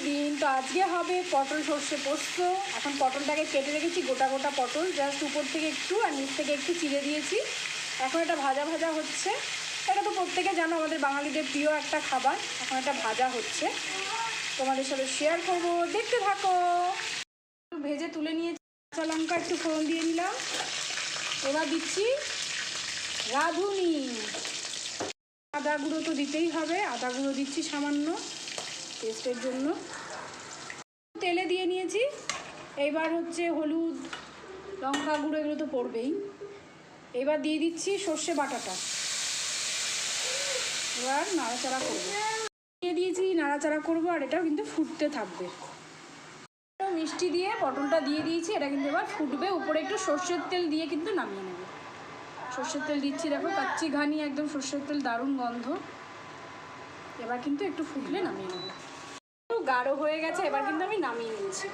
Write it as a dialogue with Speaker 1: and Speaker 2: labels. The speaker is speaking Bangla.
Speaker 1: দিন তো আজকে হবে পটল সর্ষে পোস্ত। এখন পটলটাকে কেটে রেখেছি, গোটা গোটা পটল, জাস্ট উপর থেকে একটু আর নিচ থেকে একটু চিড়ে দিয়েছি। এখন এটা ভাজা ভাজা হচ্ছে। এটা তো প্রত্যেকে জানো আমাদের বাঙালিদের প্রিয় একটা খাবার। এখন এটা ভাজা হচ্ছে, তোমাদের সাথে শেয়ার করবো, দেখতে থাকো। ভেজে তুলে নিয়েছি, কাঁচা লঙ্কা একটু ফোড়ন দিয়ে নিলাম। এবার দিচ্ছি রাঁধুনি, আদা গুঁড়ো তো দিতেই হবে, আদা গুঁড়ো দিচ্ছি সামান্য টেস্টের জন্য। তেলে দিয়ে নিয়েছি। এইবার হচ্ছে হলুদ, লঙ্কা গুঁড়ো এগুলো তো পড়বেই। এবার দিয়ে দিচ্ছি সর্ষে বাটাটা। এবার নাড়াচাড়া করবো, দিয়ে দিয়েছি, নাড়াচাড়া করবো। আর এটাও কিন্তু ফুটতে থাকবে। মিষ্টি দিয়ে পটলটা দিয়ে দিয়েছি, এটা কিন্তু এবার ফুটবে। উপরে একটু সর্ষের তেল দিয়ে কিন্তু নামিয়ে নেবে। সর্ষের তেল দিচ্ছি, দেখো কাচ্চি ঘানি একদম সর্ষের তেল, দারুণ গন্ধ। এবার কিন্তু একটু ফুটলে নামিয়ে নেবো। একটু গাঢ় হয়ে গেছে, এবার কিন্তু আমি নামিয়ে নিয়েছি।